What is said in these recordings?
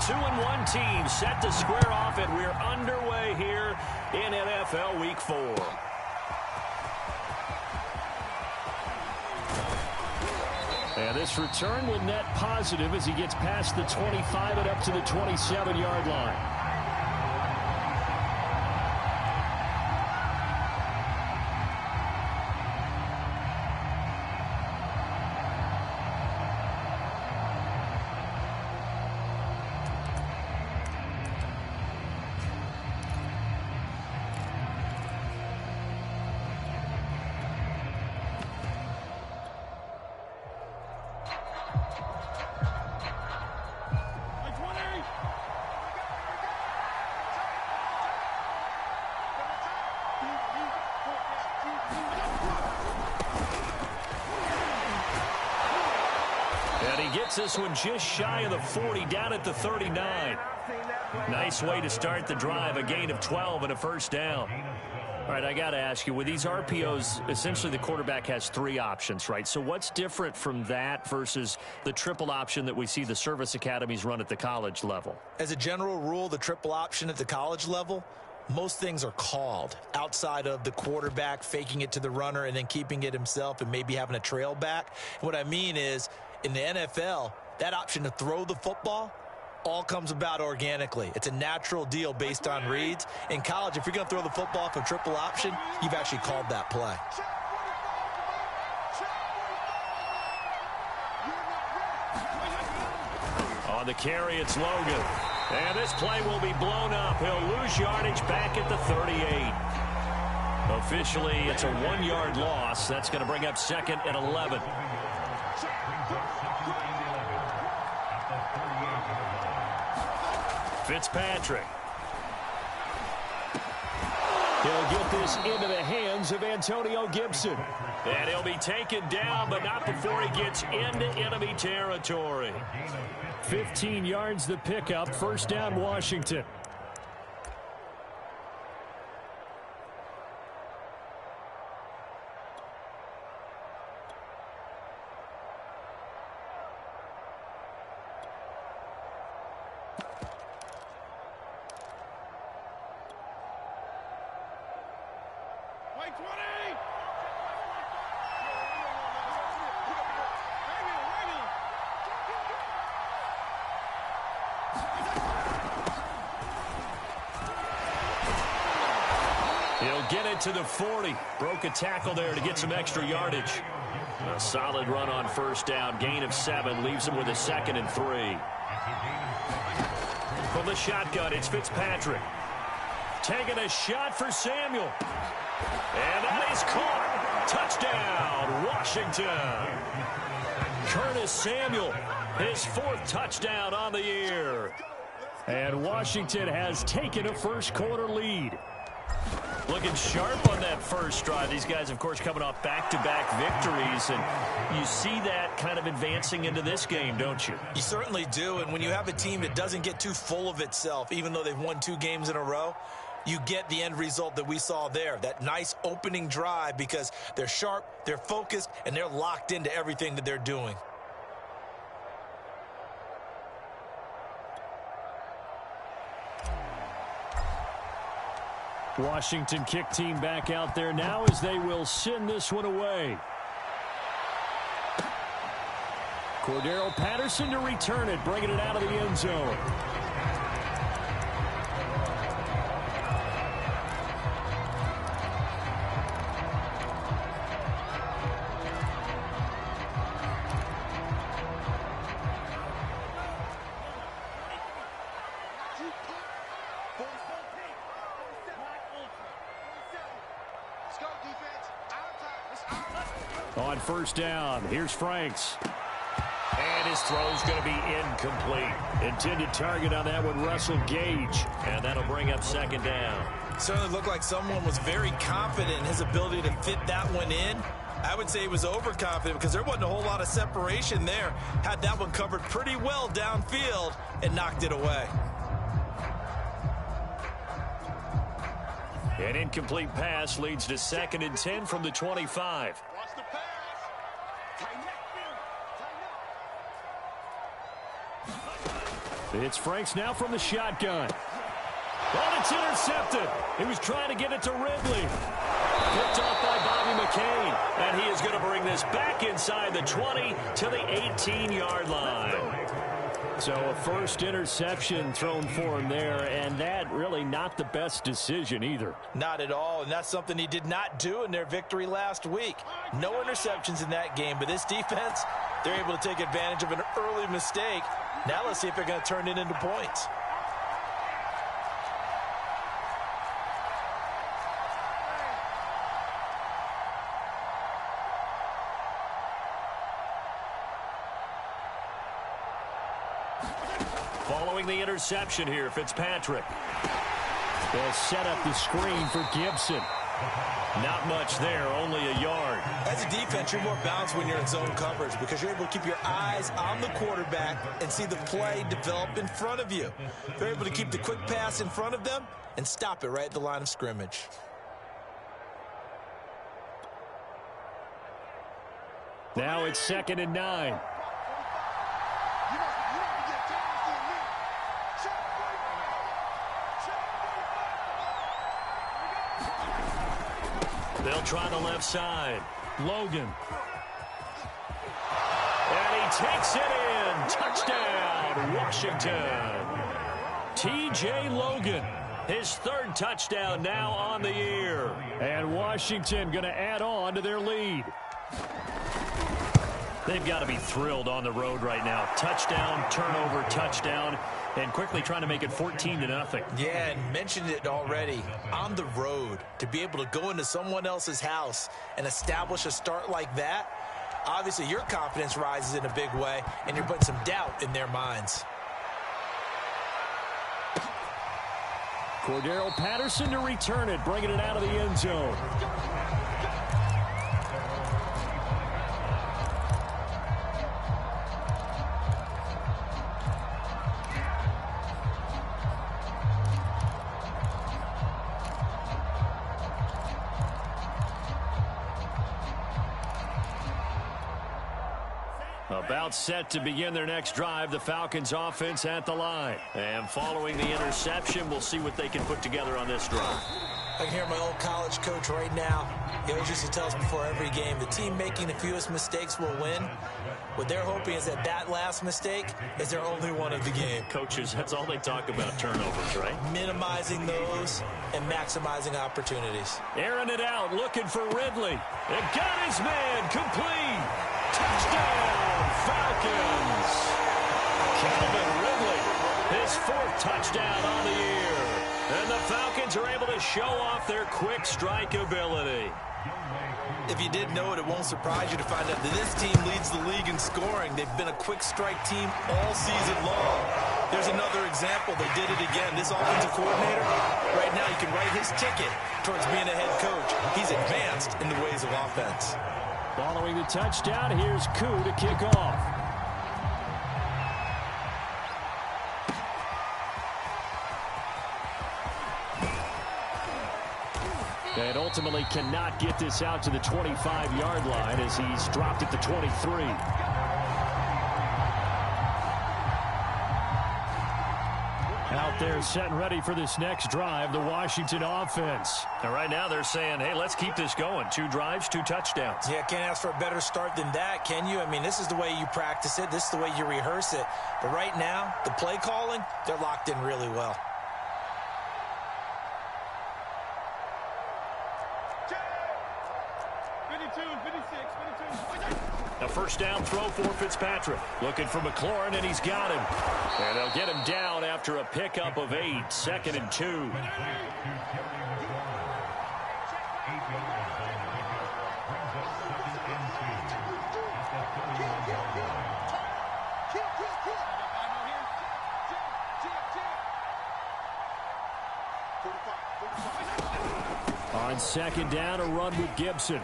2-1 team set to square off, and we're underway here in NFL Week 4. And this return will net positive as he gets past the 25 and up to the 27-yard line. This one just shy of the 40, down at the 39. Nice way to start the drive, a gain of 12 and a first down. All right, I got to ask you, with these RPOs, essentially the quarterback has 3 options, right? So what's different from that versus the triple option that we see the service academies run at the college level? As a general rule, the triple option at the college level, most things are called outside of the quarterback faking it to the runner and then keeping it himself and maybe having a trail back. What I mean is, in the NFL, that option to throw the football all comes about organically. It's a natural deal based on reads. In college, if you're going to throw the football for triple option, you've actually called that play. On the carry, it's Logan. And this play will be blown up. He'll lose yardage back at the 38. Officially, it's a 1-yard loss. That's going to bring up 2nd and 11. Fitzpatrick. He'll get this into the hands of Antonio Gibson. And he'll be taken down, but not before he gets into enemy territory. 15 yards the pickup. First down, Washington. To the 40. Broke a tackle there to get some extra yardage. A solid run on first down. Gain of 7. Leaves him with a 2nd and 3. From the shotgun, it's Fitzpatrick. Taking a shot for Samuel. And that is caught. Touchdown, Washington. Curtis Samuel, his 4th touchdown on the year. And Washington has taken a first-quarter lead. Looking sharp on that first drive. These guys, of course, coming off back-to-back victories, and you see that kind of advancing into this game, don't you? You certainly do, and when you have a team that doesn't get too full of itself, even though they've won 2 games in a row, you get the end result that we saw there, that nice opening drive, because they're sharp, they're focused, and they're locked into everything that they're doing. Washington kick team back out there now as they will send this one away. Cordero Patterson to return it, bringing it out of the end zone. On first down, here's Franks. And his throw's going to be incomplete. Intended target on that one, Russell Gage. And that'll bring up 2nd down. Certainly looked like someone was very confident in his ability to fit that one in. I would say he was overconfident because there wasn't a whole lot of separation there. Had that one covered pretty well downfield and knocked it away. An incomplete pass leads to 2nd and 10 from the 25. It's Franks now from the shotgun. And it's intercepted. He was trying to get it to Ridley. Picked off by Bobby McCain. And he is going to bring this back inside the 20 to the 18-yard line. So a first interception thrown for him there, and that really not the best decision either. Not at all, and that's something he did not do in their victory last week. No interceptions in that game, but this defense, they're able to take advantage of an early mistake. Now let's see if they're going to turn it into points. Following the interception here, Fitzpatrick. They'll set up the screen for Gibson. Not much there, only a yard. As a defense, you're more balanced when you're in zone coverage because you're able to keep your eyes on the quarterback and see the play develop in front of you. They're able to keep the quick pass in front of them and stop it right at the line of scrimmage. Now it's 2nd and 9. They'll try the left side. Logan. And he takes it in. Touchdown, Washington. T.J. Logan, his third touchdown now on the year. And Washington going to add on to their lead. They've got to be thrilled on the road right now. Touchdown, turnover, touchdown, and quickly trying to make it 14-0. Yeah, and mentioned it already. On the road, to be able to go into someone else's house and establish a start like that, obviously your confidence rises in a big way, and you're putting some doubt in their minds. Cordero Patterson to return it, bringing it out of the end zone. About set to begin their next drive, the Falcons offense at the line. And following the interception, we'll see what they can put together on this drive. I can hear my old college coach right now. He always used to tell us before every game, the team making the fewest mistakes will win. What they're hoping is that that last mistake is their only one of the game. Coaches, that's all they talk about, turnovers, right? Minimizing those and maximizing opportunities. Airing it out, looking for Ridley. And got his man, complete. Touchdown, Falcons. Calvin Ridley, his fourth touchdown on the year. And the Falcons are able to show off their quick strike ability. If you didn't know it, it won't surprise you to find out that this team leads the league in scoring. They've been a quick strike team all season long. There's another example. They did it again. This offensive coordinator, right now, you can write his ticket towards being a head coach. He's advanced in the ways of offense. Following the touchdown, here's Koo to kick off. And ultimately cannot get this out to the 25-yard line as he's dropped at the 23. Out there set and ready for this next drive, the Washington offense. And right now they're saying, hey, let's keep this going. 2 drives, 2 touchdowns. Yeah, can't ask for a better start than that, can you? I mean, this is the way you practice it. This is the way you rehearse it. But right now, the play calling, they're locked in really well. A first down throw for Fitzpatrick. Looking for McLaurin, and he's got him. And they'll get him down after a pickup of 8. 2nd and 2. On 2nd down, a run with Gibson.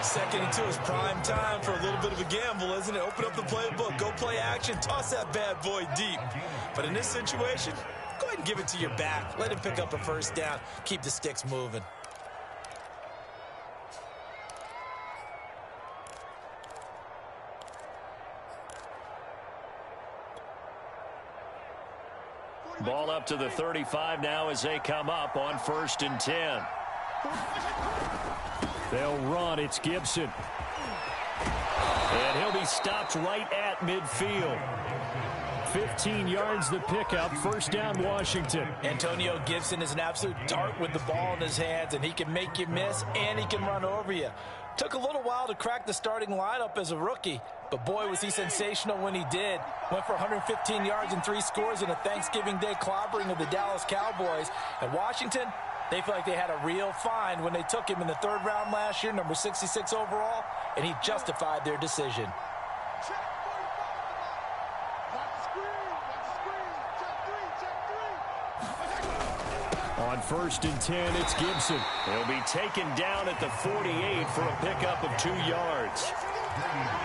2nd and 2 is prime time for a little bit of a gamble, isn't it? Open up the playbook, go play action, toss that bad boy deep. But in this situation, go ahead and give it to your back. Let him pick up a first down. Keep the sticks moving. Ball up to the 35 now as they come up on 1st and 10. They'll run. It's Gibson. And he'll be stopped right at midfield. 15 yards the pickup. 1st down, Washington. Antonio Gibson is an absolute dart with the ball in his hands, and he can make you miss, and he can run over you. Took a little while to crack the starting lineup as a rookie, but boy, was he sensational when he did. Went for 115 yards and 3 scores in a Thanksgiving Day clobbering of the Dallas Cowboys. And Washington, they feel like they had a real find when they took him in the 3rd round last year, number 66 overall, and he justified their decision. On 1st and 10, it's Gibson. He'll be taken down at the 48 for a pickup of 2 yards.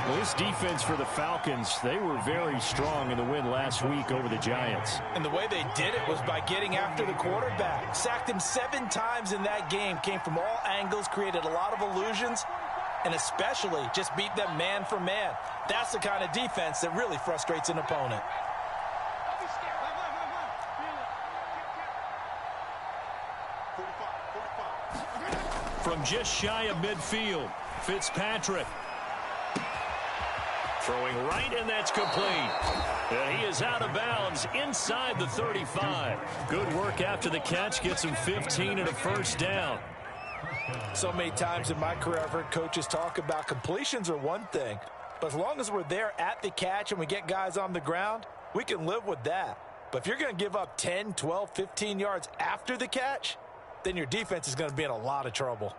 Well, this defense for the Falcons, they were very strong in the win last week over the Giants. And the way they did it was by getting after the quarterback. Sacked him 7 times in that game. Came from all angles, created a lot of illusions, and especially just beat them man for man. That's the kind of defense that really frustrates an opponent. From just shy of midfield, Fitzpatrick. Throwing right, and that's complete. And he is out of bounds inside the 35. Good work after the catch. Gets him 15 and a 1st down. So many times in my career, I've heard coaches talk about completions are one thing, but as long as we're there at the catch and we get guys on the ground, we can live with that. But if you're going to give up 10, 12, 15 yards after the catch, then your defense is going to be in a lot of trouble.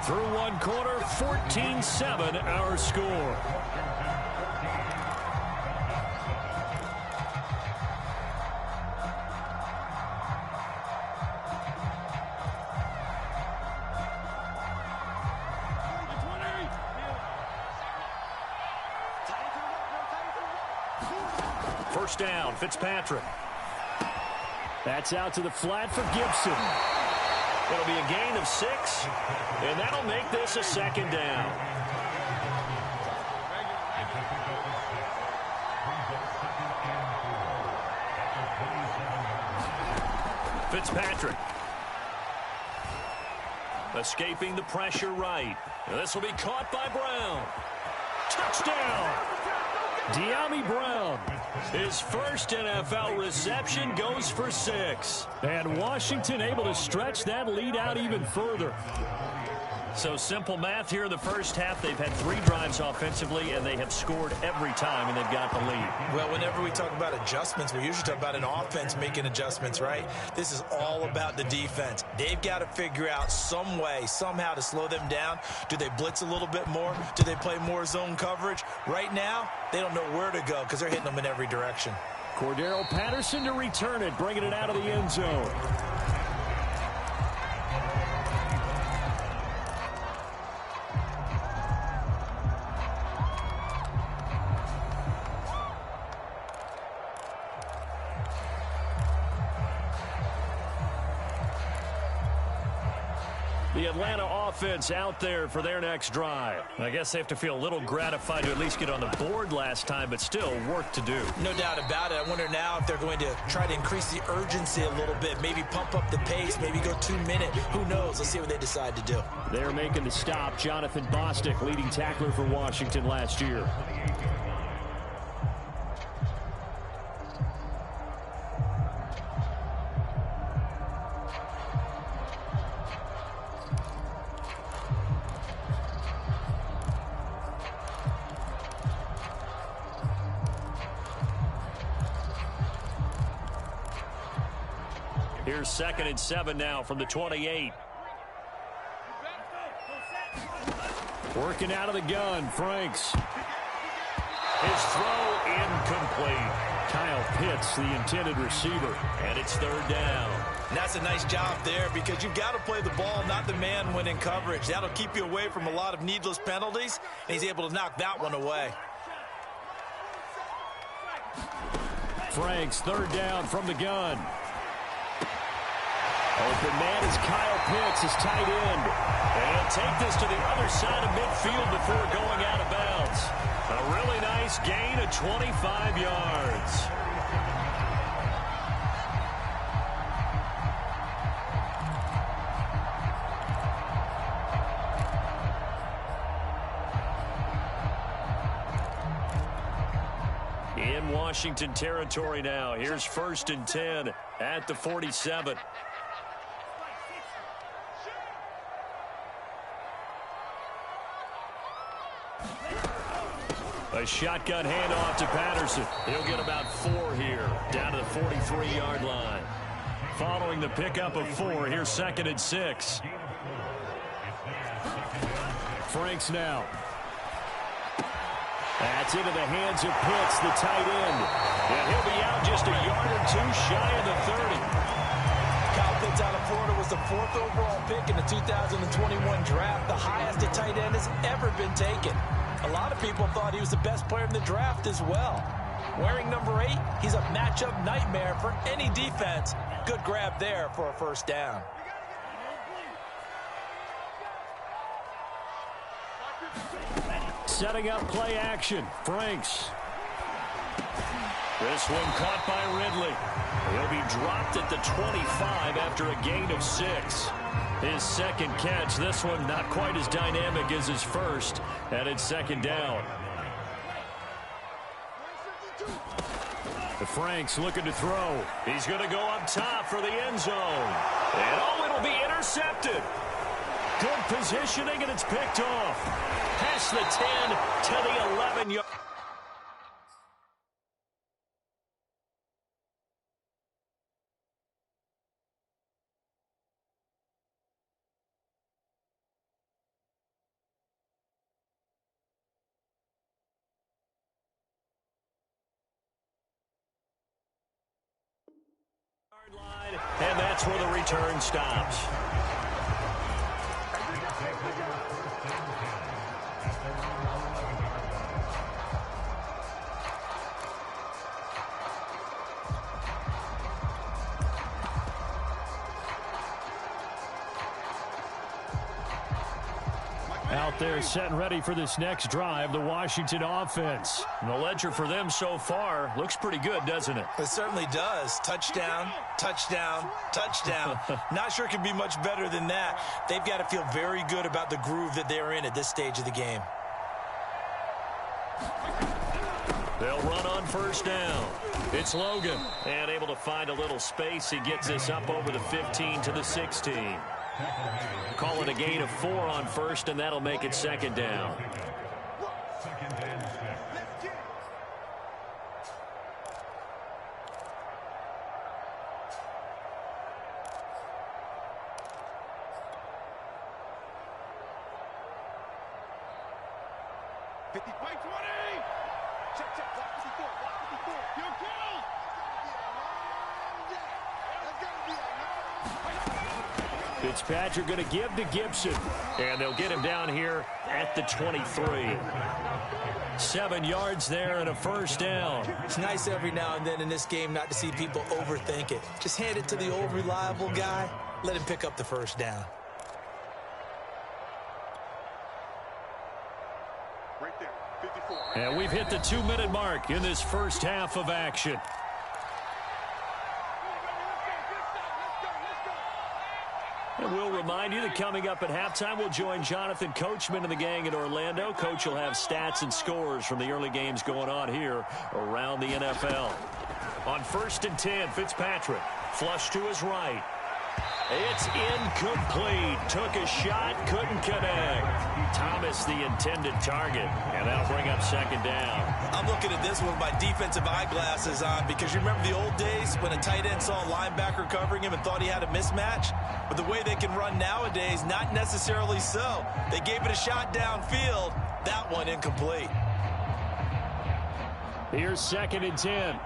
Through one quarter, 14-7 our score. First down, Fitzpatrick. That's out to the flat for Gibson. It'll be a gain of 6, and that'll make this a 2nd down. Fitzpatrick. Escaping the pressure right. And this will be caught by Brown. Touchdown! De'Ami Brown. His first NFL reception goes for 6. And Washington able to stretch that lead out even further. So simple math here in the first half. They've had 3 drives offensively, and they have scored every time, and they've got the lead. Well, whenever we talk about adjustments, we usually talk about an offense making adjustments, right? This is all about the defense. They've got to figure out some way, somehow to slow them down. Do they blitz a little bit more? Do they play more zone coverage? Right now, they don't know where to go because they're hitting them in every direction. Cordero Patterson to return it, bringing it out of the end zone. The Atlanta offense out there for their next drive. I guess they have to feel a little gratified to at least get on the board last time, but still work to do. No doubt about it. I wonder now if they're going to try to increase the urgency a little bit, maybe pump up the pace, maybe go 2-minute. Who knows? Let's see what they decide to do. They're making the stop. Jonathan Bostic, leading tackler for Washington last year. Here's 2nd and 7 now from the 28. Working out of the gun, Franks. His throw incomplete. Kyle Pitts, the intended receiver, and it's third down. And that's a nice job there because you've got to play the ball, not the man when in coverage. That'll keep you away from a lot of needless penalties, and he's able to knock that one away. Franks, third down from the gun. Open man is Kyle Pitts, his tight end. And he'll take this to the other side of midfield before going out of bounds. A really nice gain of 25 yards. In Washington territory now. Here's 1st and 10 at the 47. A shotgun handoff to Patterson. He'll get about 4 here, down to the 43-yard line. Following the pickup of 4, here's 2nd and 6. Franks now. That's into the hands of Pitts, the tight end. And he'll be out just a yard or 2 shy of the 30. Kyle Pitts out of Florida was the 4th overall pick in the 2021 draft, the highest a tight end has ever been taken. A lot of people thought he was the best player in the draft as well. Wearing number 8, he's a matchup nightmare for any defense. Good grab there for a first down. Setting up play action. Franks. This one caught by Ridley. He'll be dropped at the 25 after a gain of 6. His second catch. This one not quite as dynamic as his first. And it's 2nd down. The Franks looking to throw. He's going to go up top for the end zone. And oh, it'll be intercepted. Good positioning, and it's picked off. Past the 10 to the 11-yard. Line, and that's where the return stops. Out there set and ready for this next drive, the Washington offense. And the ledger for them so far looks pretty good, doesn't it? It certainly does. Touchdown, touchdown, touchdown. Not sure it can be much better than that. They've got to feel very good about the groove that they're in at this stage of the game. They'll run on first down. It's Logan. And able to find a little space. He gets this up over the 15 to the 16. Call it a gain of 4 on first, and that'll make it 2nd down. Fitzpatrick going to give to Gibson. And they'll get him down here at the 23. 7 yards there and a first down. It's nice every now and then in this game not to see people overthink it. Just hand it to the old reliable guy. Let him pick up the first down. Right there, 54. And we've hit the 2-minute mark in this first half of action. And we'll remind you that coming up at halftime, we'll join Jonathan Coachman and the gang in Orlando. Coach will have stats and scores from the early games going on here around the NFL. On 1st and 10, Fitzpatrick, flush to his right. It's incomplete. Took a shot, couldn't connect. Thomas the intended target, and that'll bring up 2nd down. I'm looking at this with my defensive eyeglasses on because you remember the old days when a tight end saw a linebacker covering him and thought he had a mismatch? But the way they can run nowadays, not necessarily so. They gave it a shot downfield. That one incomplete. Here's 2nd and 10.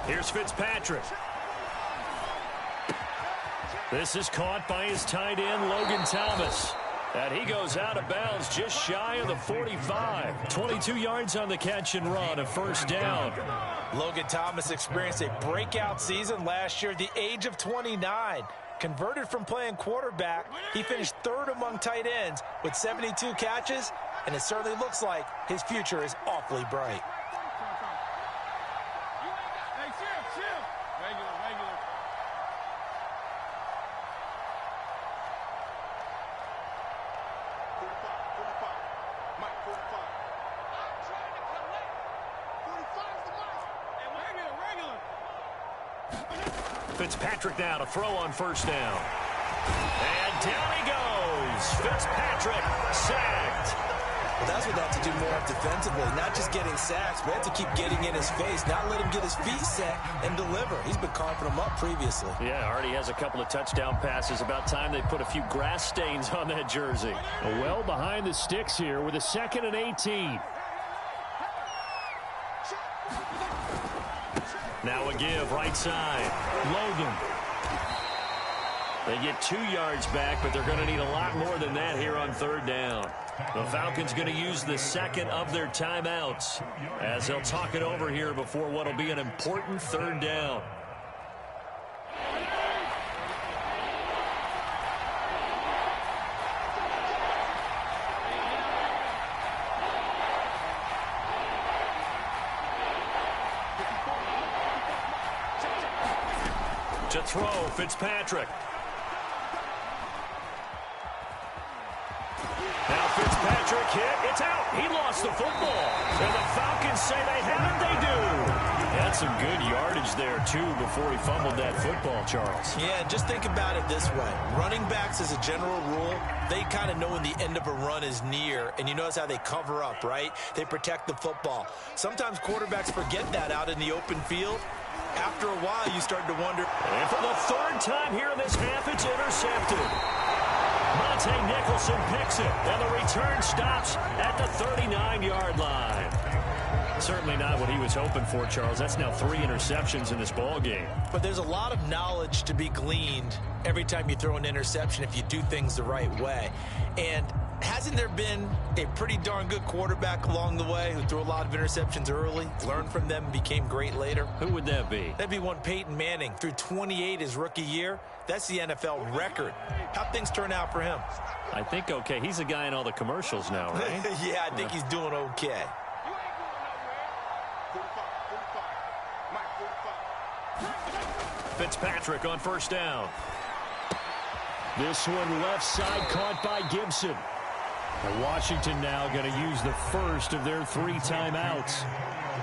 Here's Fitzpatrick. This is caught by his tight end, Logan Thomas. And he goes out of bounds just shy of the 45. 22 yards on the catch and run, a first down. Logan Thomas experienced a breakout season last year at the age of 29. Converted from playing quarterback, he finished third among tight ends with 72 catches, and it certainly looks like his future is awfully bright. Fitzpatrick now to throw on first down. And down he goes. Fitzpatrick sacked. Well, that's what they have to do more defensively, not just getting sacks, but have to keep getting in his face, not let him get his feet set and deliver. He's been carving them up previously. Yeah, already has a couple of touchdown passes. About time they put a few grass stains on that jersey. Well behind the sticks here with a 2nd and 18. Now a give, right side. Logan. They get 2 yards back, but they're going to need a lot more than that here on third down. The Falcons going to use the second of their timeouts as they'll talk it over here before what will be an important third down. To throw, Fitzpatrick. Now Fitzpatrick hit. It's out. He lost the football. And the Falcons say they have it. They do. Had some good yardage there, too, before he fumbled that football, Charles. Yeah, just think about it this way. Running backs, as a general rule, they kind of know when the end of a run is near. And you notice how they cover up, right? They protect the football. Sometimes quarterbacks forget that out in the open field. After a while, you start to wonder. And for the third time here in this half, it's intercepted. Monte Nicholson picks it, and the return stops at the 39-yard line. Certainly not what he was hoping for, Charles. That's now 3 interceptions in this ball game. But there's a lot of knowledge to be gleaned every time you throw an interception if you do things the right way. And hasn't there been a pretty darn good quarterback along the way who threw a lot of interceptions early, learned from them, and became great later? Who would that be? That'd be one Peyton Manning. Threw 28 his rookie year. That's the NFL record. How'd things turn out for him? I think okay. He's a guy in all the commercials now, right? Yeah, I think he's doing okay. Fitzpatrick on first down. This one left side caught by Gibson. And Washington now going to use the first of their 3 timeouts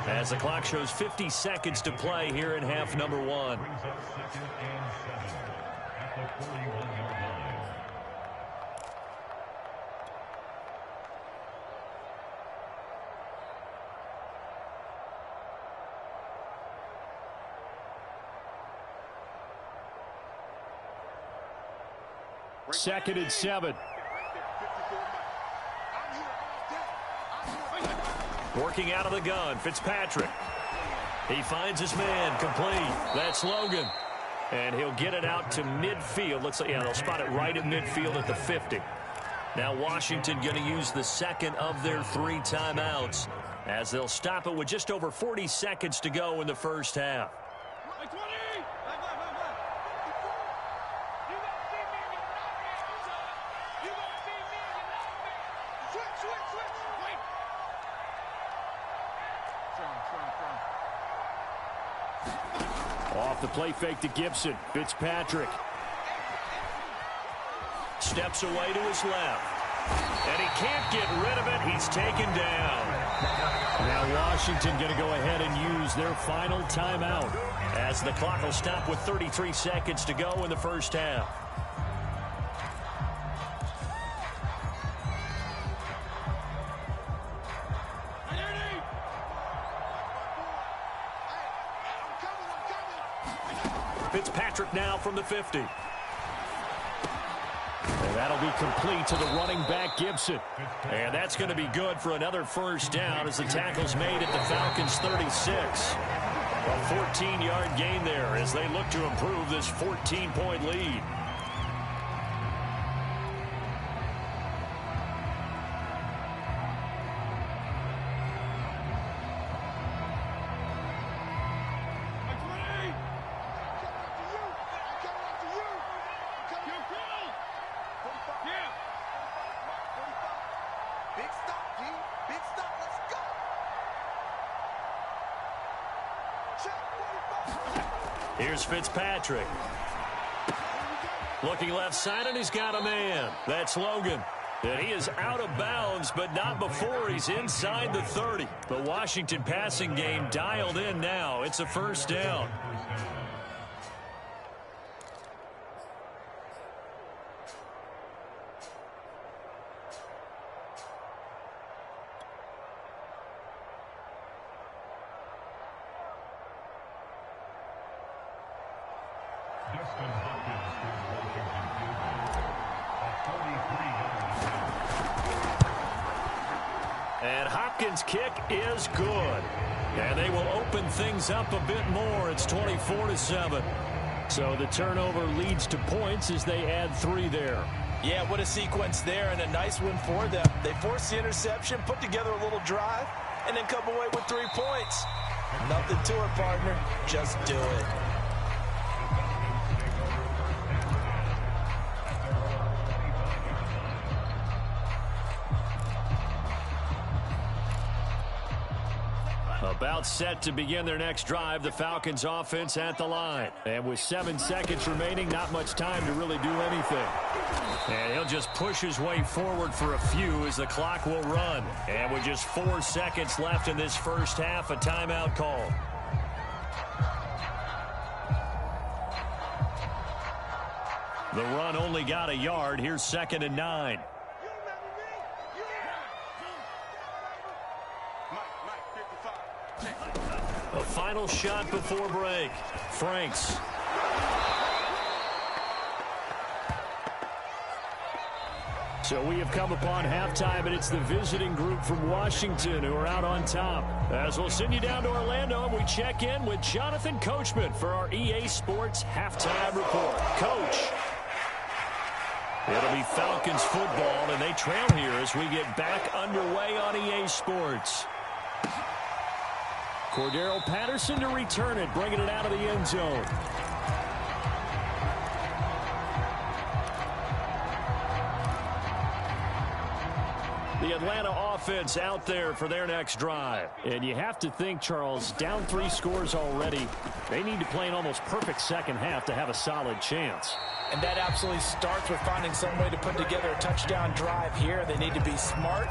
as the clock shows 50 seconds to play here in half number 1. Second and 7. Working out of the gun, Fitzpatrick. He finds his man, complete. That's Logan. And he'll get it out to midfield. Looks like, yeah, they'll spot it right at midfield at the 50. Now Washington going to use the second of their 3 timeouts as they'll stop it with just over 40 seconds to go in the first half. Off the play fake to Gibson. Fitzpatrick steps away to his left. And he can't get rid of it. He's taken down. Now Washington going to go ahead and use their final timeout as the clock will stop with 33 seconds to go in the first half. Fitzpatrick now from the 50. And that'll be complete to the running back, Gibson. And that's going to be good for another first down as the tackle's made at the Falcons' 36. A 14-yard gain there as they look to improve this 14-point lead. Here's Fitzpatrick. Looking left side, and he's got a man. That's Logan. And he is out of bounds, but not before he's inside the 30. The Washington passing game dialed in now. It's a first down. And Hopkins' kick is good. And they will open things up a bit more. It's 24-7. So the turnover leads to points as they add 3 there. Yeah, what a sequence there, and a nice win for them. They forced the interception, put together a little drive, and then come away with 3 points. Nothing to it, partner. Just do it. About set to begin their next drive, the Falcons offense at the line. And with 7 seconds remaining, not much time to really do anything. And he'll just push his way forward for a few as the clock will run. And with just 4 seconds left in this first half, a timeout call. The run only got a yard. Here's 2nd and 9. A final shot before break. Franks. So we have come upon halftime, and it's the visiting group from Washington who are out on top. As we'll send you down to Orlando, and we check in with Jonathan Coachman for our EA Sports Halftime Report. Coach. It'll be Falcons football, and they trail here as we get back underway on EA Sports. Cordero Patterson to return it, bringing it out of the end zone. The Atlanta offense out there for their next drive. And you have to think, Charles, down 3 scores already. They need to play an almost perfect second half to have a solid chance. And that absolutely starts with finding some way to put together a touchdown drive here. They need to be smart,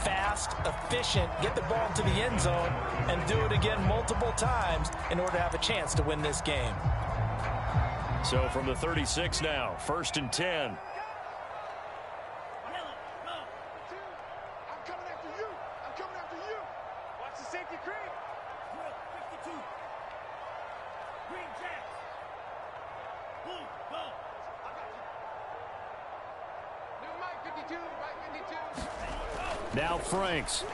fast, efficient, get the ball to the end zone, and do it again multiple times in order to have a chance to win this game. So from the 36 now, 1st and 10. Now Franks.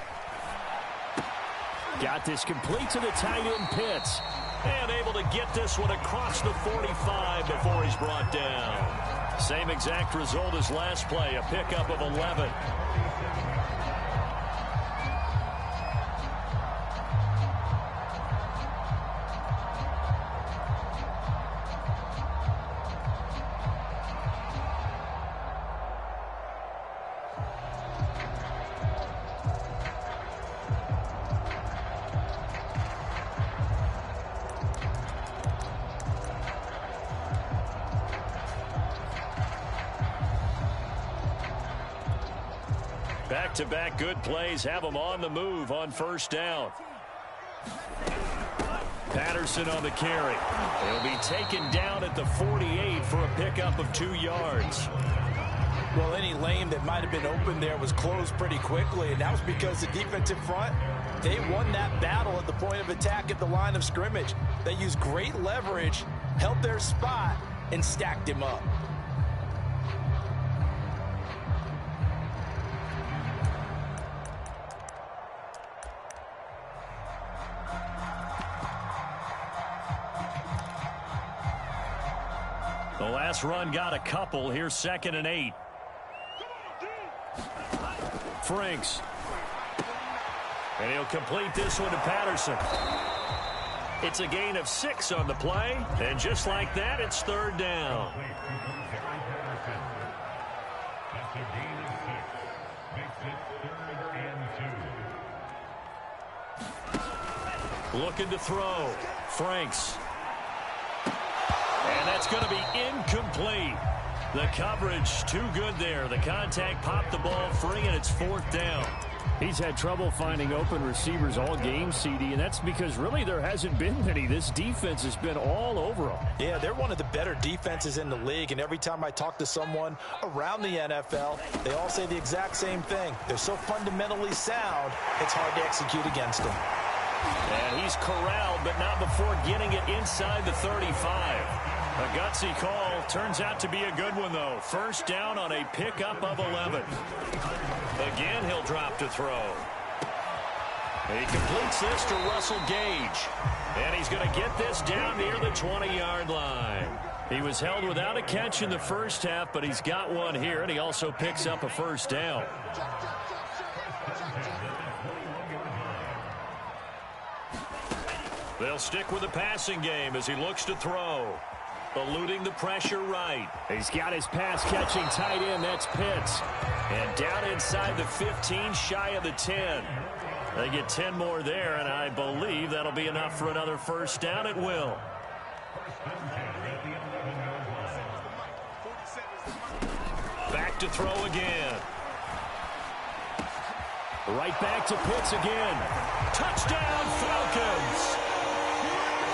Got this complete to the tight end Pitts. And able to get this one across the 45 before he's brought down. Same exact result as last play, a pickup of 11. Back-to-back good plays have them on the move on 1st down. Patterson on the carry. He'll be taken down at the 48 for a pickup of 2 yards. Well, any lane that might have been open there was closed pretty quickly, and that was because the defensive front, they won that battle at the point of attack at the line of scrimmage. They used great leverage, held their spot, and stacked him up. The last run got a couple. Here's 2nd and 8. Franks. And he'll complete this one to Patterson. It's a gain of 6 on the play. And just like that, it's 3rd down. Looking to throw. Franks. And that's going to be incomplete. The coverage too good there. The contact popped the ball free, and it's 4th down. He's had trouble finding open receivers all game, CD, and that's because really there hasn't been many. This defense has been all over them. Yeah, they're one of the better defenses in the league, and every time I talk to someone around the NFL, they all say the exact same thing. They're so fundamentally sound, it's hard to execute against them. And he's corralled, but not before getting it inside the 35. A gutsy call. Turns out to be a good one, though. 1st down on a pickup of 11. Again, he'll drop to throw. He completes this to Russell Gage. And he's going to get this down near the 20-yard line. He was held without a catch in the first half, but he's got one here, and he also picks up a 1st down. They'll stick with the passing game as he looks to throw. Eluding the pressure right. He's got his pass-catching tight end. That's Pitts. And down inside the 15, shy of the 10. They get 10 more there, and I believe that'll be enough for another 1st down. It will. Back to throw again. Right back to Pitts again. Touchdown, Falcons!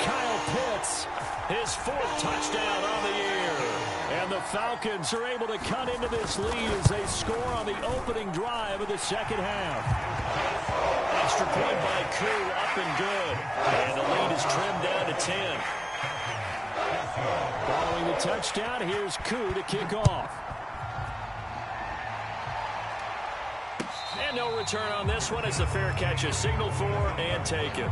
Kyle Pitts. His 4th touchdown on the year. And the Falcons are able to cut into this lead as they score on the opening drive of the 2nd half. Extra point by Koo, up and good. And the lead is trimmed down to 10. Following the touchdown, here's Koo to kick off. And no return on this one as the fair catch is signaled for and taken.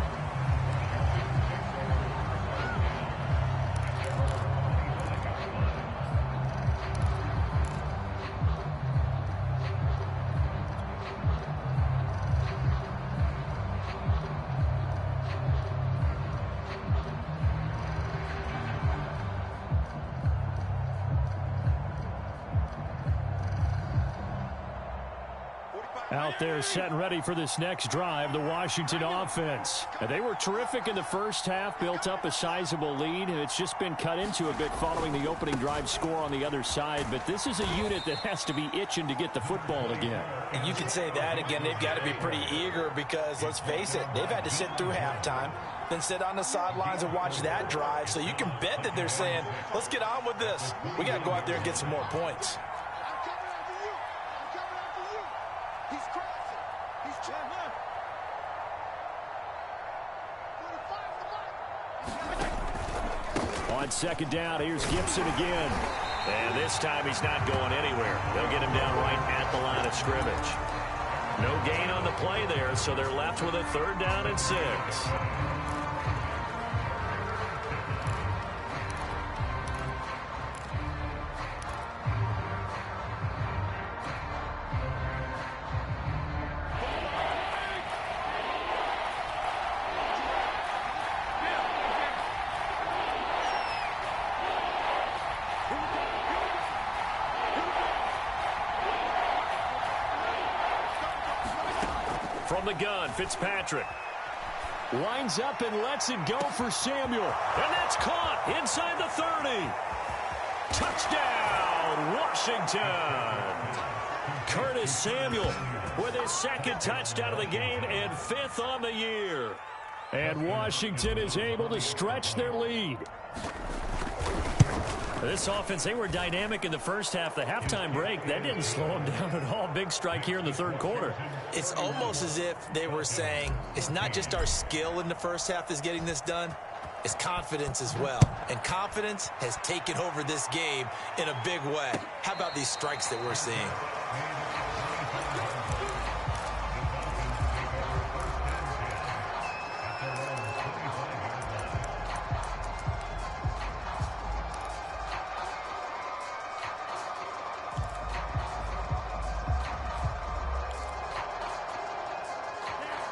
Out there set and ready for this next drive, the Washington offense. And they were terrific in the first half, built up a sizable lead, and it's just been cut into a bit following the opening drive score on the other side. But this is a unit that has to be itching to get the football again. And you can say that again. They've got to be pretty eager because, let's face it, they've had to sit through halftime, then sit on the sidelines and watch that drive. So you can bet that they're saying, let's get on with this. We got to go out there and get some more points. On 2nd down, here's Gibson again. And this time he's not going anywhere. They'll get him down right at the line of scrimmage. No gain on the play there, so they're left with a 3rd down and 6. From the gun, Fitzpatrick. Winds up and lets it go for Samuel. And that's caught inside the 30. Touchdown, Washington. Curtis Samuel with his 2nd touchdown of the game and 5th on the year. And Washington is able to stretch their lead. This offense, they were dynamic in the first half. The halftime break, that didn't slow them down at all. Big strike here in the 3rd quarter. It's almost as if they were saying, it's not just our skill in the first half that's getting this done, it's confidence as well. And confidence has taken over this game in a big way. How about these strikes that we're seeing?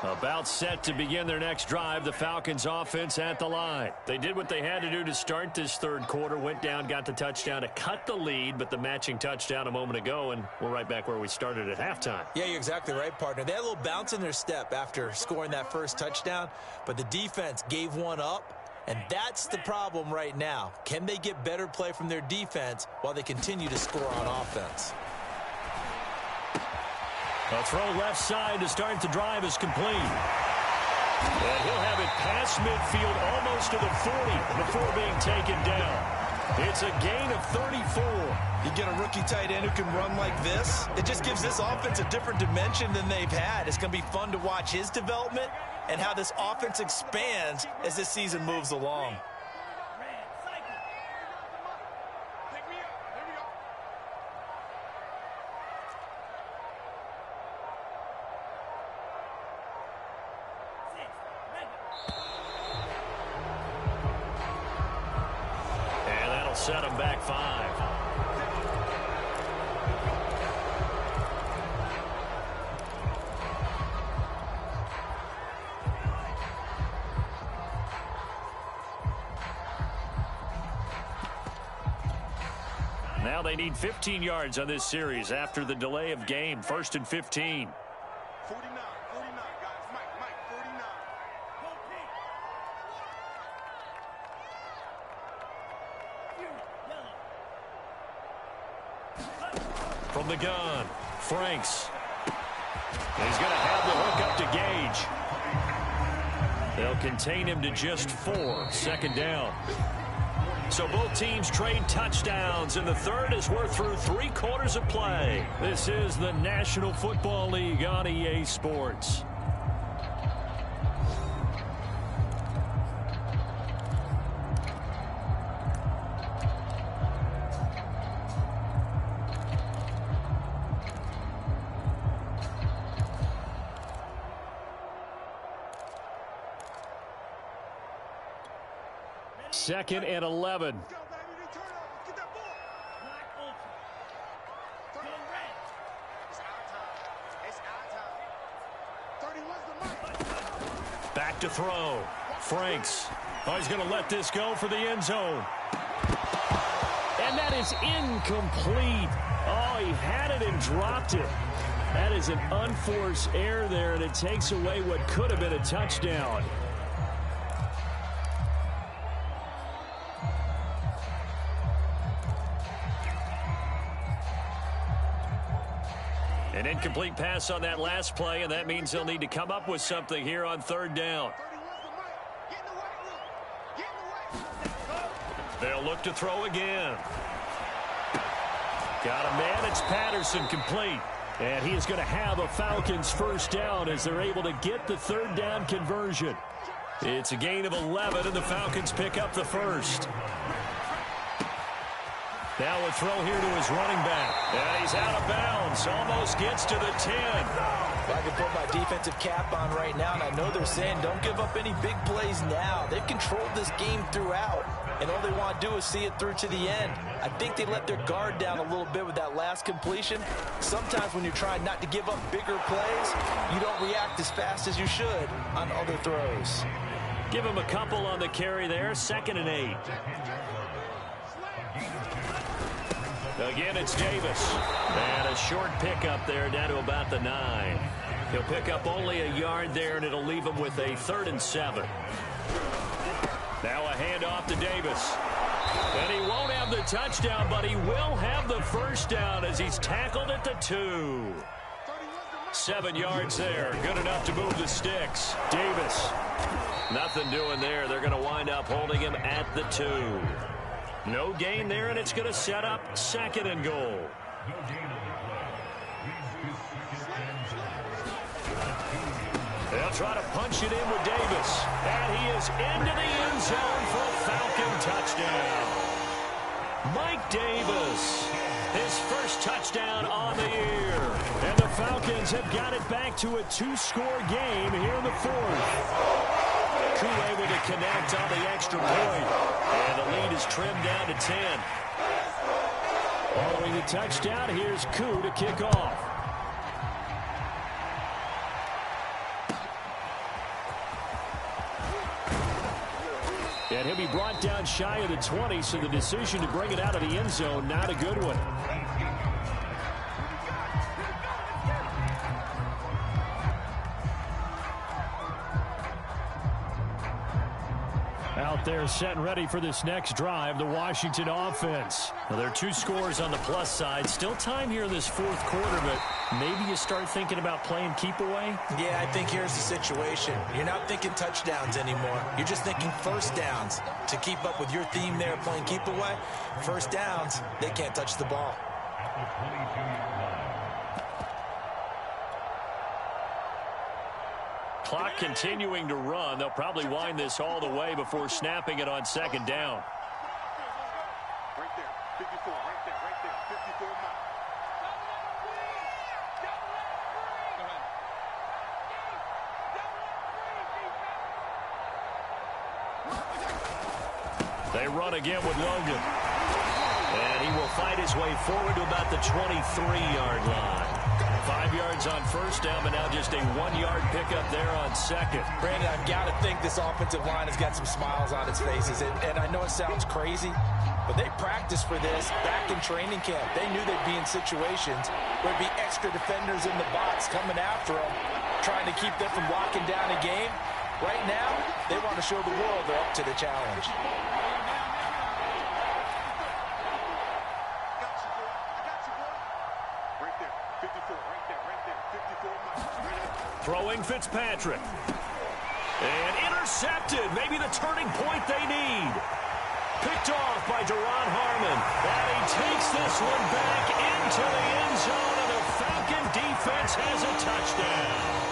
About set to begin their next drive, the Falcons offense at the line. They did what they had to do to start this third quarter, went down, got the touchdown to cut the lead, but the matching touchdown a moment ago, and we're right back where we started at halftime. Yeah, you're exactly right, partner. They had a little bounce in their step after scoring that first touchdown, but the defense gave one up, and that's the problem right now. Can they get better play from their defense while they continue to score on offense? A throw left side to start the drive is complete. And he'll have it past midfield almost to the 40 before being taken down. It's a gain of 34. You get a rookie tight end who can run like this, it just gives this offense a different dimension than they've had. It's going to be fun to watch his development and how this offense expands as this season moves along. Set him back 5. Now they need 15 yards on this series after the delay of game. 1st and 15. 49, guys. Mike, 49. From the gun, Franks. He's going to have the hook up to Gage. They'll contain him to just 4. 2nd down. So both teams trade touchdowns, and the third as we're through 3 quarters of play. This is the National Football League on EA Sports. Second and 11. Back to throw. Franks. Oh, he's going to let this go for the end zone. And that is incomplete. Oh, he had it and dropped it. That is an unforced error there, and it takes away what could have been a touchdown. An incomplete pass on that last play, and that means they'll need to come up with something here on 3rd down. They'll look to throw again. Got a man. It's Patterson, complete. And he is going to have a Falcons 1st down as they're able to get the 3rd down conversion. It's a gain of 11, and the Falcons pick up the 1st. Now a throw here to his running back. And he's out of bounds. Almost gets to the 10. I can put my defensive cap on right now, and I know they're saying don't give up any big plays now. They've controlled this game throughout, and all they want to do is see it through to the end. I think they let their guard down a little bit with that last completion. Sometimes when you're trying not to give up bigger plays, you don't react as fast as you should on other throws. Give him a couple on the carry there. 2nd and 8. Again, it's Davis. And a short pickup there down to about the 9. He'll pick up only a yard there, and it'll leave him with a 3rd and 7. Now a handoff to Davis. And he won't have the touchdown, but he will have the 1st down as he's tackled at the 2. 7 yards there. Good enough to move the sticks. Davis. Nothing doing there. They're going to wind up holding him at the 2. No gain there, and it's going to set up 2nd and goal. They'll try to punch it in with Davis. And he is into the end zone for a Falcon touchdown. Mike Davis, his 1st touchdown on the year. And the Falcons have got it back to a 2-score game here in the 4th. Koo able to connect on the extra point. And the lead is trimmed down to 10. Following the touchdown, here's Koo to kick off. And he'll be brought down shy of the 20, so the decision to bring it out of the end zone, not a good one. Out there set and ready for this next drive, the Washington offense. Well, there are 2 scores on the plus side. Still time here in this fourth quarter, but maybe you start thinking about playing keep away? Yeah, I think here's the situation. You're not thinking touchdowns anymore. You're just thinking first downs. To keep up with your theme there, playing keep away, first downs, they can't touch the ball. Clock continuing to run. They'll probably wind this all the way before snapping it on second down. Right there, 54, right there, 54 miles. They run again with Logan. And he will fight his way forward to about the 23-yard line. 5 yards on first down, but now just a 1-yard pickup there on second. Brandon, I've got to think this offensive line has got some smiles on its faces. And I know it sounds crazy, but they practiced for this back in training camp. They knew they'd be in situations where there'd be extra defenders in the box coming after them, trying to keep them from locking down a game. Right now, they want to show the world they're up to the challenge. Throwing Fitzpatrick. And intercepted. Maybe the turning point they need. Picked off by Duron Harmon. And he takes this one back into the end zone, and the Falcon defense has a touchdown.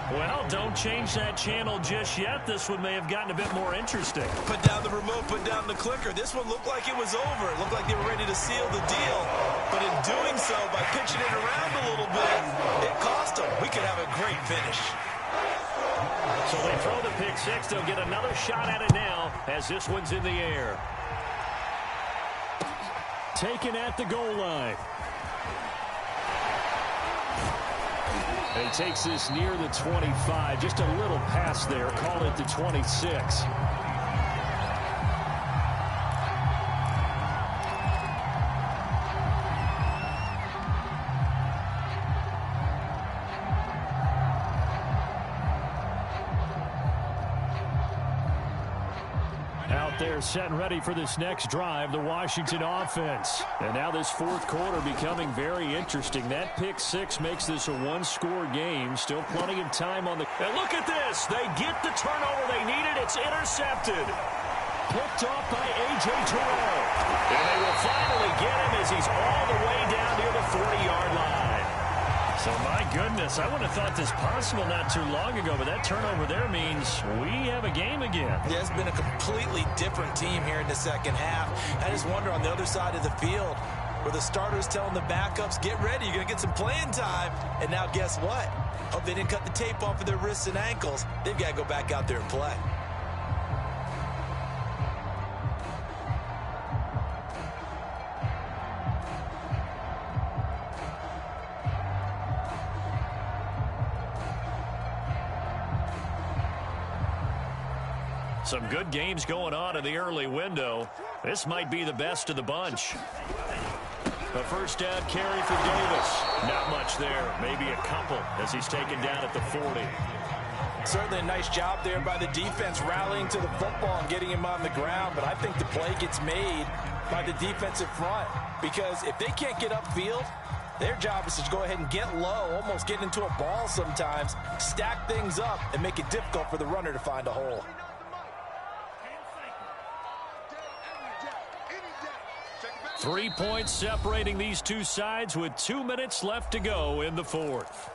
Well, don't change that channel just yet. This one may have gotten a bit more interesting. Put down the remote, put down the clicker. This one looked like it was over. It looked like they were ready to seal the deal. But in doing so, by pitching it around a little bit, it cost them. We could have a great finish. So they throw the pick six. They'll get another shot at it now as this one's in the air. Taken at the goal line. And he takes this near the 25. Just a little pass there. Call it the 26. They're set and ready for this next drive, the Washington offense. And now this fourth quarter becoming very interesting. That pick six makes this a one-score game. Still plenty of time on the... And look at this. They get the turnover they needed. It's intercepted. Picked off by A.J. Terrell. And they will finally get him as he's all the way down near the 40-yard line. So, my goodness, I wouldn't have thought this possible not too long ago, but that turnover there means we have a game again. Yeah, it's been a completely different team here in the second half. I just wonder on the other side of the field where the starters telling the backups, get ready, you're going to get some playing time. And now guess what? Hope they didn't cut the tape off of their wrists and ankles. They've got to go back out there and play. Some good games going on in the early window. This might be the best of the bunch. A first down carry for Davis. Not much there. Maybe a couple as he's taken down at the 40. Certainly a nice job there by the defense rallying to the football and getting him on the ground. But I think the play gets made by the defensive front. Because if they can't get upfield, their job is to go ahead and get low, almost get into a ball sometimes, stack things up, and make it difficult for the runner to find a hole. 3 points separating these two sides with 2 minutes left to go in the fourth.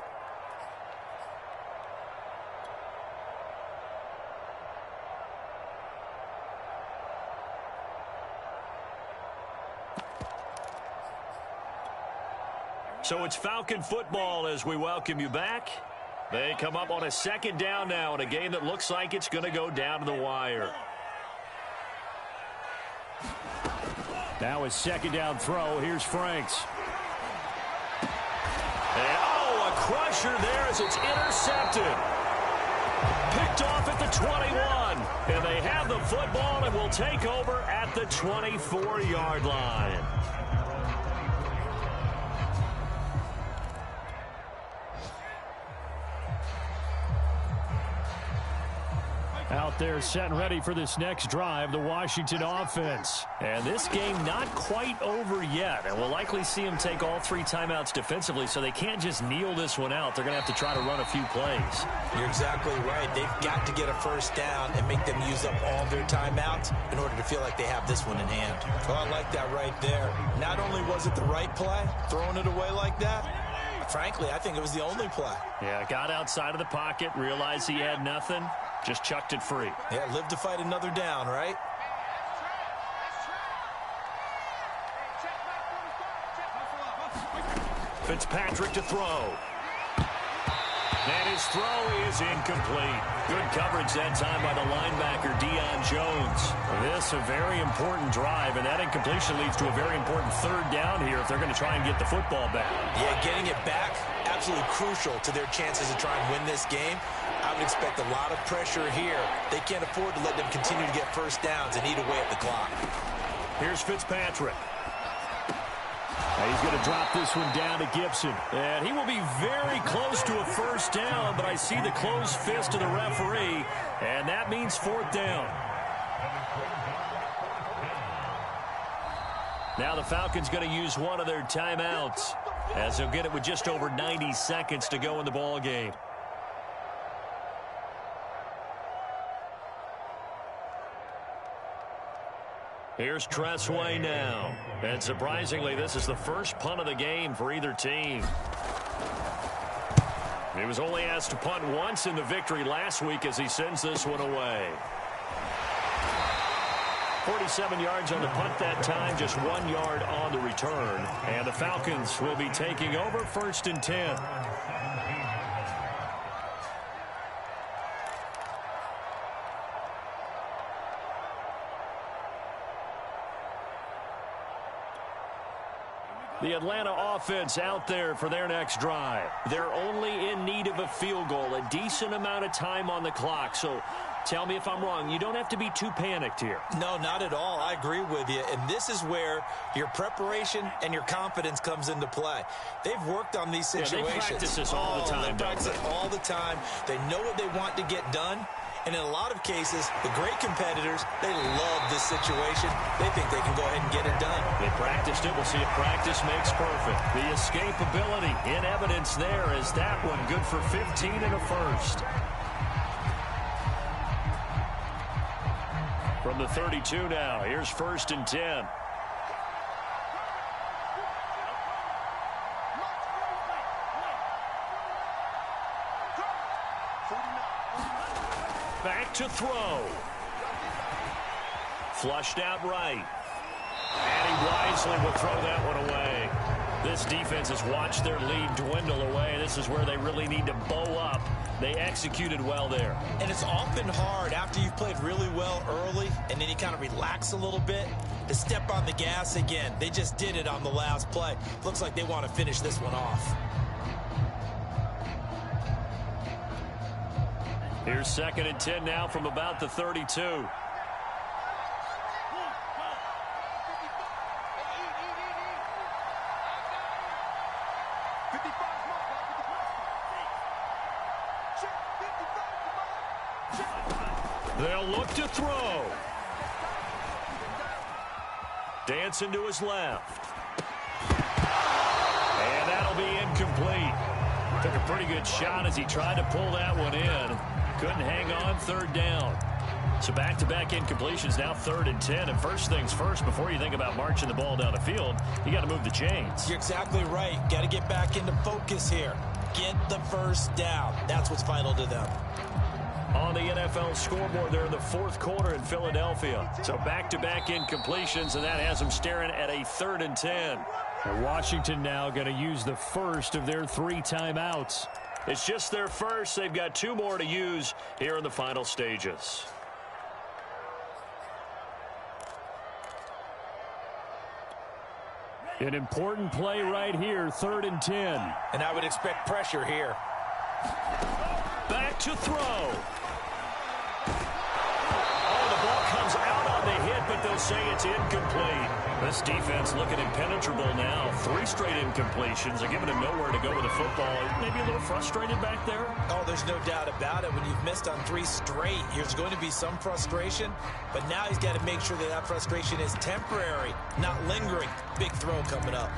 So it's Falcon football as we welcome you back. They come up on a second down now in a game that looks like it's going to go down to the wire. Now his second down throw. Here's Franks. And, oh, a crusher there as it's intercepted. Picked off at the 21. And they have the football and will take over at the 24-yard line. Out there set and ready for this next drive, the Washington offense. And this game not quite over yet. And we'll likely see them take all 3 timeouts defensively, so they can't just kneel this one out. They're going to have to try to run a few plays. You're exactly right. They've got to get a first down and make them use up all their timeouts in order to feel like they have this one in hand. Oh, I like that right there. Not only was it the right play, throwing it away like that, frankly, I think it was the only play. Yeah, got outside of the pocket, realized he had nothing. Just chucked it free. Yeah, live to fight another down, right? Fitzpatrick to throw. And his throw is incomplete. Good coverage that time by the linebacker, Deion Jones. This a very important drive, and that incompletion leads to a very important third down here if they're going to try and get the football back. Yeah, getting it back, absolutely crucial to their chances to try and win this game. I would expect a lot of pressure here. They can't afford to let them continue to get first downs and eat away at the clock. Here's Fitzpatrick. He's going to drop this one down to Gibson. And he will be very close to a first down, but I see the closed fist of the referee, and that means 4th down. Now the Falcons going to use one of their timeouts, as they'll get it with just over 90 seconds to go in the ball game. Here's Tressway now. And surprisingly, this is the first punt of the game for either team. He was only asked to punt once in the victory last week as he sends this one away. 47 yards on the punt that time, just 1 yard on the return. And the Falcons will be taking over 1st and 10. The Atlanta offense out there for their next drive. They're only in need of a field goal, a decent amount of time on the clock. So tell me if I'm wrong. You don't have to be too panicked here. No, not at all. I agree with you. And this is where your preparation and your confidence comes into play. They've worked on these situations. Yeah, they practice this all the time. They practice it all the time. They know what they want to get done. And in a lot of cases, the great competitors, they love this situation. They think they can go ahead and get it done. They practiced it. We'll see if practice makes perfect. The escapability in evidence there is that one good for 15 and a first. From the 32 now, here's 1st and 10. Back to throw. Flushed out right. And he wisely will throw that one away. This defense has watched their lead dwindle away. This is where they really need to bow up. They executed well there. And it's often hard after you've played really well early and then you kind of relax a little bit to step on the gas again. They just did it on the last play. Looks like they want to finish this one off. Here's 2nd and 10 now from about the 32. They'll look to throw. Dancing to his left. And that'll be incomplete. Took a pretty good shot as he tried to pull that one in. Couldn't hang on, 3rd down. So back-to-back incompletions, now 3rd and 10. And first things first, before you think about marching the ball down the field, you got to move the chains. You're exactly right. Got to get back into focus here. Get the first down. That's what's vital to them. On the NFL scoreboard, they're in the 4th quarter in Philadelphia. So back-to-back incompletions, and that has them staring at a 3rd and 10. And Washington now going to use the first of their 3 timeouts. It's just their first. They've got 2 more to use here in the final stages. An important play right here, 3rd and 10. And I would expect pressure here. Back to throw. Oh, the ball comes out on the hit, but they'll say it's incomplete. This defense looking impenetrable now. 3 straight incompletions. They're giving him nowhere to go with the football. Maybe a little frustrated back there? Oh, there's no doubt about it. When you've missed on 3 straight, there's going to be some frustration. But now he's got to make sure that that frustration is temporary, not lingering. Big throw coming up.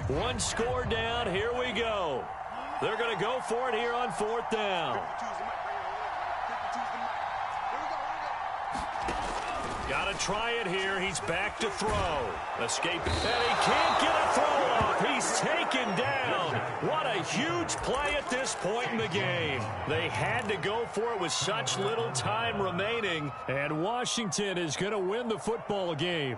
1 score down. Here we go. They're going to go for it here on 4th down. Got to try it here. He's back to throw. Escape. And he can't get a throw off. He's taken down. What a huge play at this point in the game. They had to go for it with such little time remaining. And Washington is going to win the football game.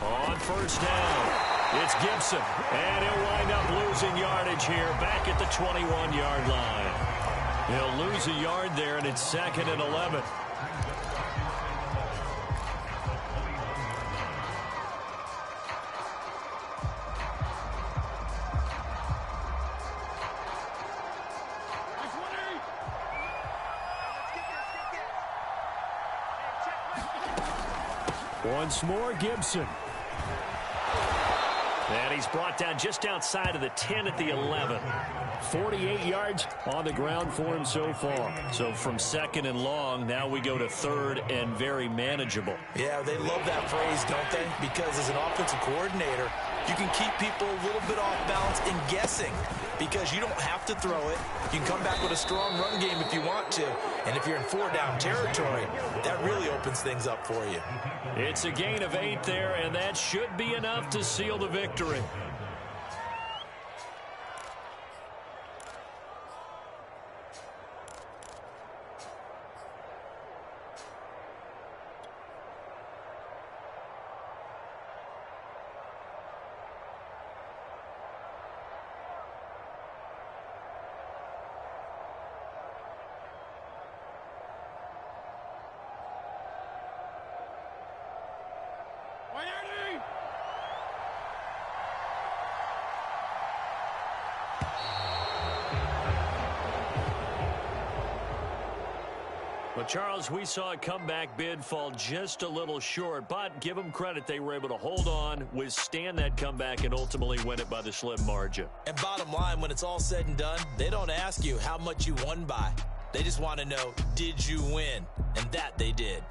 On 1st down. It's Gibson, and he'll wind up losing yardage here back at the 21-yard line. He'll lose a yard there, and it's 2nd and 11. Once more, Gibson. And he's brought down just outside of the 10 at the 11. 48 yards on the ground for him so far. So from 2nd and long, now we go to 3rd and very manageable. Yeah, they love that phrase, don't they? Because as an offensive coordinator, you can keep people a little bit off balance and guessing because you don't have to throw it. You can come back with a strong run game if you want to. And if you're in 4-down territory, that really opens things up for you. It's a gain of 8 there, and that should be enough to seal the victory. Well, Charles, we saw a comeback bid fall just a little short, but give them credit. They were able to hold on, withstand that comeback, and ultimately win it by the slim margin. And bottom line, when it's all said and done, they don't ask you how much you won by. They just want to know, did you win? And that they did.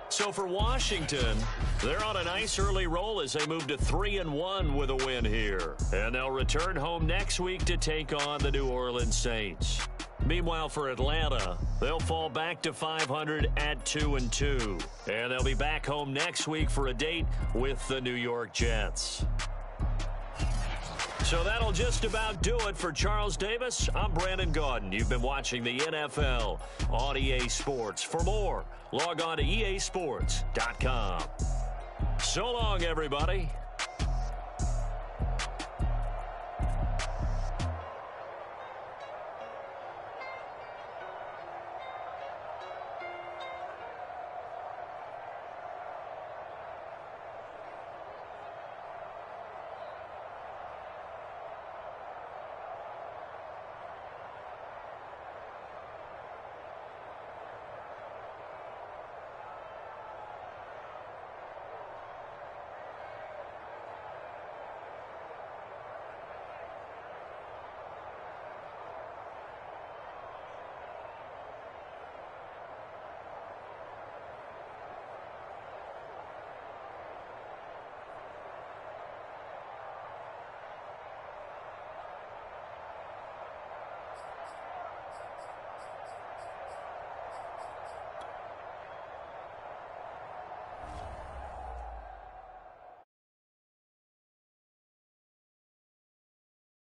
So for Washington, they're on a nice early roll as they move to 3-1 with a win here. And they'll return home next week to take on the New Orleans Saints. Meanwhile, for Atlanta, they'll fall back to 500 at 2-2. And they'll be back home next week for a date with the New York Jets. So that'll just about do it for Charles Davis. I'm Brandon Gaudin. You've been watching the NFL on EA Sports. For more, log on to easports.com. So long, everybody.